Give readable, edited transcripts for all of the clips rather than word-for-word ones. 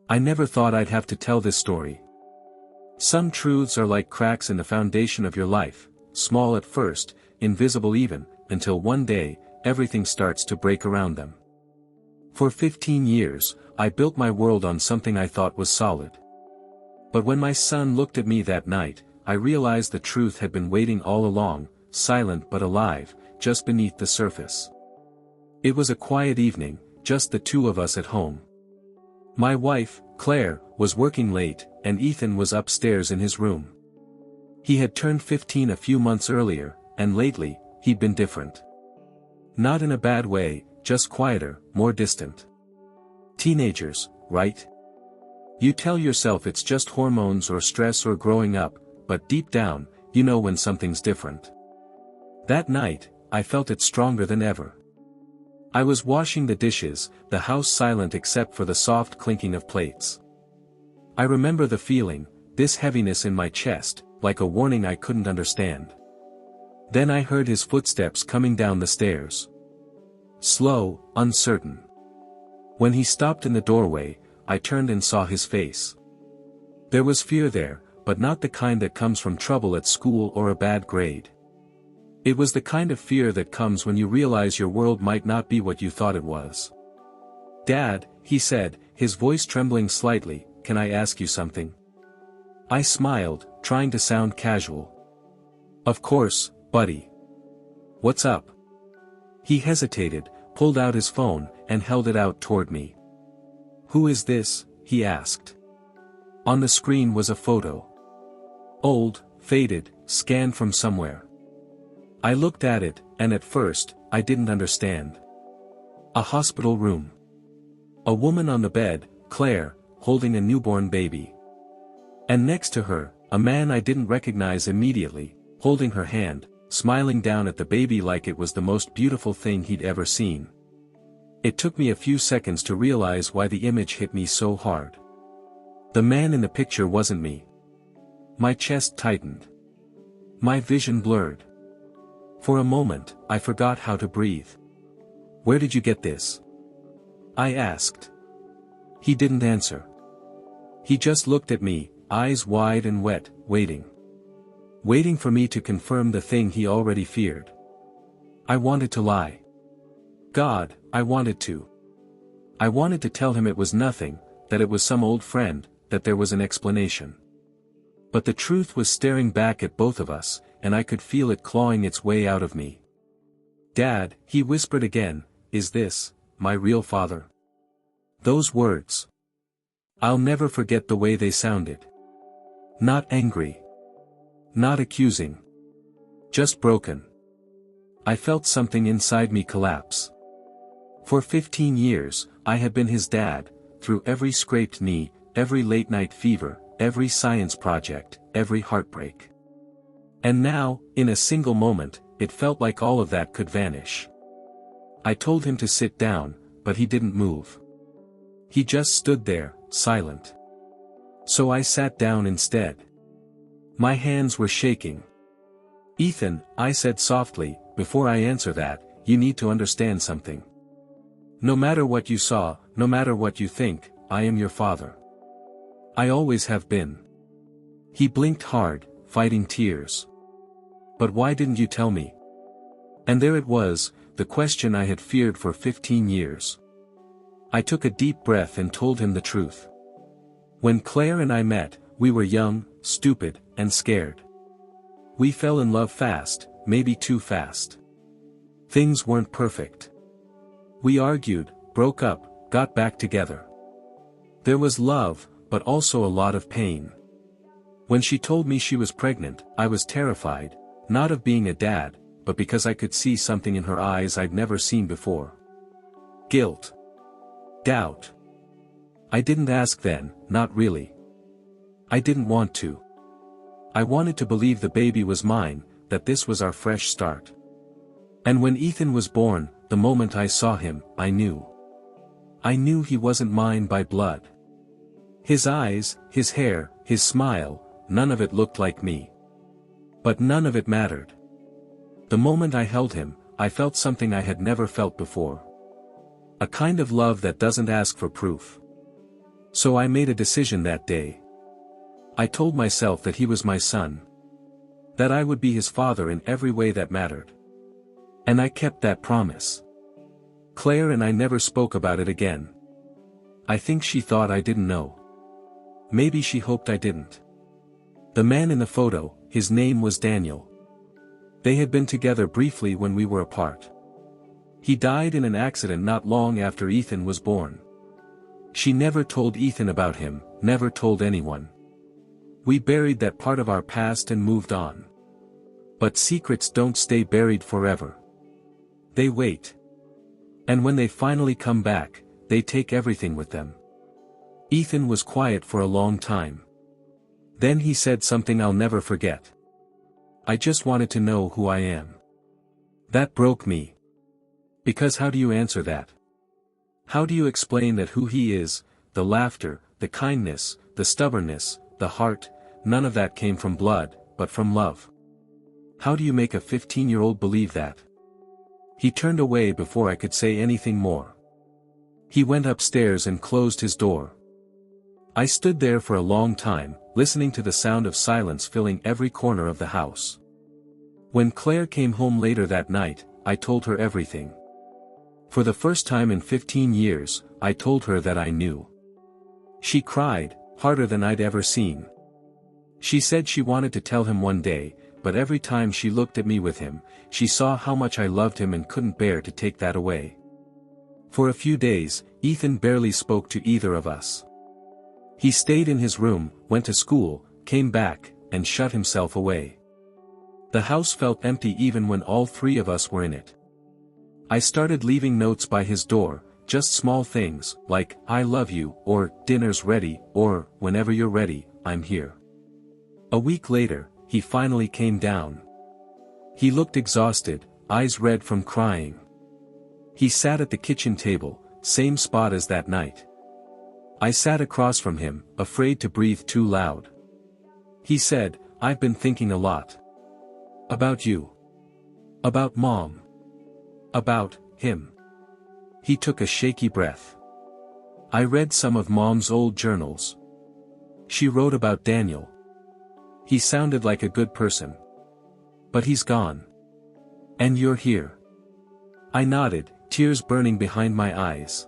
I never thought I'd have to tell this story. Some truths are like cracks in the foundation of your life, small at first, invisible even, until one day, everything starts to break around them. For 15 years, I built my world on something I thought was solid. But when my son looked at me that night, I realized the truth had been waiting all along, silent but alive, just beneath the surface. It was a quiet evening, just the two of us at home. My wife, Claire, was working late, and Ethan was upstairs in his room. He had turned 15 a few months earlier, and lately, he'd been different. Not in a bad way, just quieter, more distant. Teenagers, right? You tell yourself it's just hormones or stress or growing up, but deep down, you know when something's different. That night, I felt it stronger than ever. I was washing the dishes, the house silent except for the soft clinking of plates. I remember the feeling, this heaviness in my chest, like a warning I couldn't understand. Then I heard his footsteps coming down the stairs. Slow, uncertain. When he stopped in the doorway, I turned and saw his face. There was fear there, but not the kind that comes from trouble at school or a bad grade. It was the kind of fear that comes when you realize your world might not be what you thought it was. "Dad," he said, his voice trembling slightly, "can I ask you something?" I smiled, trying to sound casual. "Of course, buddy. What's up?" He hesitated, pulled out his phone, and held it out toward me. "Who is this?" he asked. On the screen was a photo. Old, faded, scanned from somewhere. I looked at it, and at first, I didn't understand. A hospital room. A woman on the bed, Claire, holding a newborn baby. And next to her, a man I didn't recognize immediately, holding her hand, smiling down at the baby like it was the most beautiful thing he'd ever seen. It took me a few seconds to realize why the image hit me so hard. The man in the picture wasn't me. My chest tightened. My vision blurred. For a moment, I forgot how to breathe. "Where did you get this?" I asked. He didn't answer. He just looked at me, eyes wide and wet, waiting. Waiting for me to confirm the thing he already feared. I wanted to lie. God, I wanted to. I wanted to tell him it was nothing, that it was some old friend, that there was an explanation. But the truth was staring back at both of us, and I could feel it clawing its way out of me. "Dad," he whispered again, "is this my real father?" Those words. I'll never forget the way they sounded. Not angry. Not accusing. Just broken. I felt something inside me collapse. For 15 years, I had been his dad, through every scraped knee, every late-night fever, every science project, every heartbreak. And now, in a single moment, it felt like all of that could vanish. I told him to sit down, but he didn't move. He just stood there, silent. So I sat down instead. My hands were shaking. "Ethan," I said softly, "before I answer that, you need to understand something. No matter what you saw, no matter what you think, I am your father. I always have been." He blinked hard, fighting tears. "But why didn't you tell me?" And there it was, the question I had feared for 15 years. I took a deep breath and told him the truth. When Claire and I met, we were young, stupid, and scared. We fell in love fast, maybe too fast. Things weren't perfect. We argued, broke up, got back together. There was love, but also a lot of pain. When she told me she was pregnant, I was terrified, not of being a dad, but because I could see something in her eyes I'd never seen before. Guilt. Doubt. I didn't ask then, not really. I didn't want to. I wanted to believe the baby was mine, that this was our fresh start. And when Ethan was born, the moment I saw him, I knew. I knew he wasn't mine by blood. His eyes, his hair, his smile, none of it looked like me. But none of it mattered. The moment I held him, I felt something I had never felt before. A kind of love that doesn't ask for proof. So I made a decision that day. I told myself that he was my son. That I would be his father in every way that mattered. And I kept that promise. Claire and I never spoke about it again. I think she thought I didn't know. Maybe she hoped I didn't. The man in the photo, his name was Daniel. They had been together briefly when we were apart. He died in an accident not long after Ethan was born. She never told Ethan about him, never told anyone. We buried that part of our past and moved on. But secrets don't stay buried forever. They wait. And when they finally come back, they take everything with them. Ethan was quiet for a long time. Then he said something I'll never forget. I just wanted to know who I am. That broke me. Because how do you answer that? How do you explain that who he is, the laughter, the kindness, the stubbornness, the heart, none of that came from blood, but from love? How do you make a 15-year-old believe that? He turned away before I could say anything more. He went upstairs and closed his door. I stood there for a long time, listening to the sound of silence filling every corner of the house. When Claire came home later that night, I told her everything. For the first time in 15 years, I told her that I knew. She cried, harder than I'd ever seen. She said she wanted to tell him one day, but every time she looked at me with him, she saw how much I loved him and couldn't bear to take that away. For a few days, Ethan barely spoke to either of us. He stayed in his room, went to school, came back, and shut himself away. The house felt empty even when all three of us were in it. I started leaving notes by his door, just small things, like, I love you, or, dinner's ready, or, whenever you're ready, I'm here. A week later, he finally came down. He looked exhausted, eyes red from crying. He sat at the kitchen table, same spot as that night. I sat across from him, afraid to breathe too loud. He said, I've been thinking a lot. About you. About Mom. About him. He took a shaky breath. I read some of Mom's old journals. She wrote about Daniel. He sounded like a good person. But he's gone. And you're here. I nodded, tears burning behind my eyes.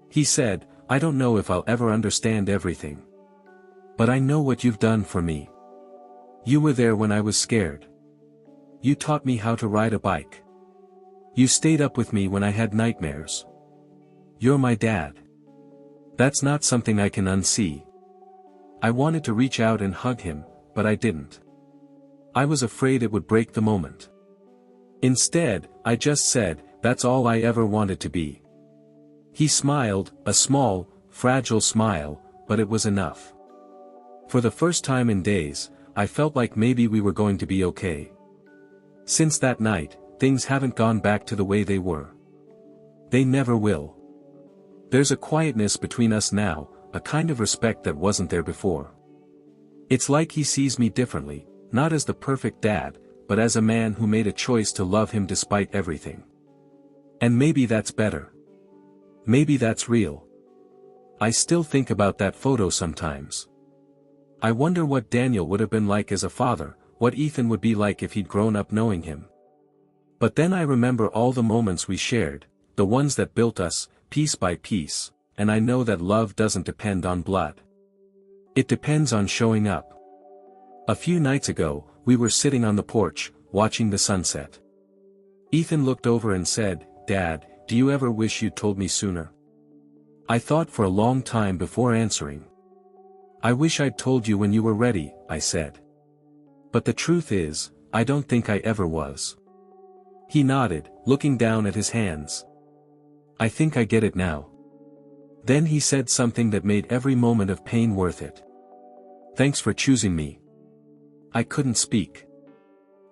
He said, I don't know if I'll ever understand everything. But I know what you've done for me. You were there when I was scared. You taught me how to ride a bike. You stayed up with me when I had nightmares. You're my dad. That's not something I can unsee. I wanted to reach out and hug him, but I didn't. I was afraid it would break the moment. Instead, I just said, that's all I ever wanted to be. He smiled, a small, fragile smile, but it was enough. For the first time in days, I felt like maybe we were going to be okay. Since that night, things haven't gone back to the way they were. They never will. There's a quietness between us now, a kind of respect that wasn't there before. It's like he sees me differently, not as the perfect dad, but as a man who made a choice to love him despite everything. And maybe that's better. Maybe that's real. I still think about that photo sometimes. I wonder what Daniel would have been like as a father, what Ethan would be like if he'd grown up knowing him. But then I remember all the moments we shared, the ones that built us, piece by piece, and I know that love doesn't depend on blood. It depends on showing up. A few nights ago, we were sitting on the porch, watching the sunset. Ethan looked over and said, Dad, do you ever wish you'd told me sooner? I thought for a long time before answering. I wish I'd told you when you were ready, I said. But the truth is, I don't think I ever was. He nodded, looking down at his hands. I think I get it now. Then he said something that made every moment of pain worth it. Thanks for choosing me. I couldn't speak.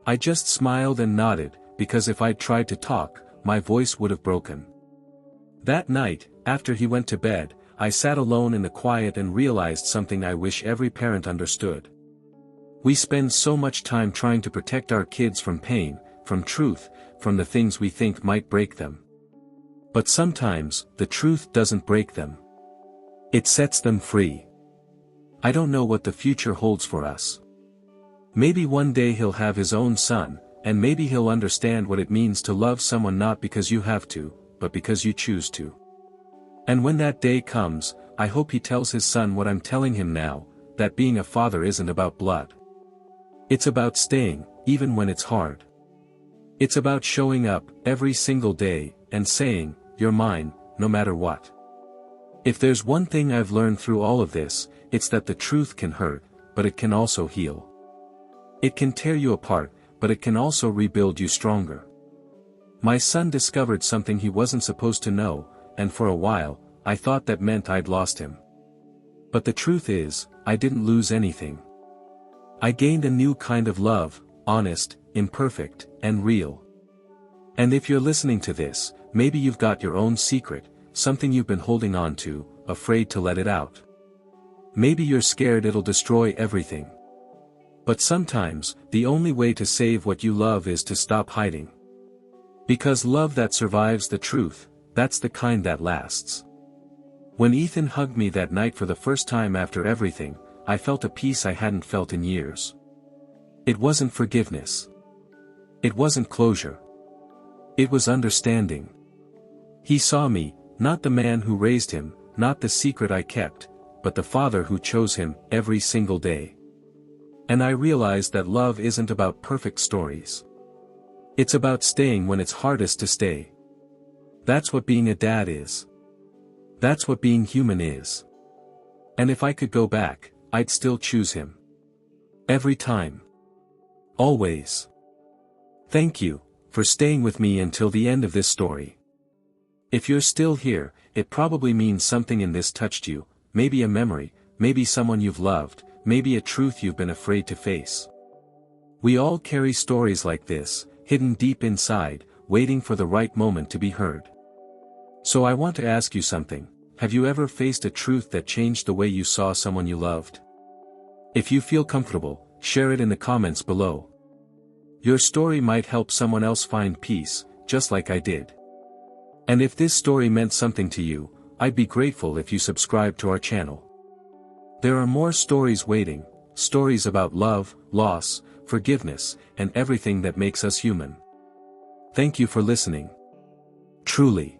I just smiled and nodded, because if I'd tried to talk, my voice would have broken. That night, after he went to bed, I sat alone in the quiet and realized something I wish every parent understood. We spend so much time trying to protect our kids from pain, from truth, from the things we think might break them. But sometimes, the truth doesn't break them. It sets them free. I don't know what the future holds for us. Maybe one day he'll have his own son, and maybe he'll understand what it means to love someone not because you have to, but because you choose to. And when that day comes, I hope he tells his son what I'm telling him now, that being a father isn't about blood. It's about staying, even when it's hard. It's about showing up, every single day, and saying, "You're mine, no matter what." If there's one thing I've learned through all of this, it's that the truth can hurt, but it can also heal. It can tear you apart, but it can also rebuild you stronger. My son discovered something he wasn't supposed to know, and for a while, I thought that meant I'd lost him. But the truth is, I didn't lose anything. I gained a new kind of love, honest, imperfect, and real. And if you're listening to this, maybe you've got your own secret, something you've been holding on to, afraid to let it out. Maybe you're scared it'll destroy everything. But sometimes, the only way to save what you love is to stop hiding. Because love that survives the truth, that's the kind that lasts. When Ethan hugged me that night for the first time after everything, I felt a peace I hadn't felt in years. It wasn't forgiveness. It wasn't closure. It was understanding. He saw me, not the man who raised him, not the secret I kept, but the father who chose him every single day. And I realized that love isn't about perfect stories. It's about staying when it's hardest to stay. That's what being a dad is. That's what being human is. And if I could go back, I'd still choose him. Every time. Always. Thank you, for staying with me until the end of this story. If you're still here, it probably means something in this touched you, maybe a memory, maybe someone you've loved, maybe a truth you've been afraid to face. We all carry stories like this, hidden deep inside, waiting for the right moment to be heard. So I want to ask you something. Have you ever faced a truth that changed the way you saw someone you loved? If you feel comfortable, share it in the comments below. Your story might help someone else find peace, just like I did. And if this story meant something to you, I'd be grateful if you subscribe to our channel. There are more stories waiting, stories about love, loss, forgiveness, and everything that makes us human. Thank you for listening. Truly.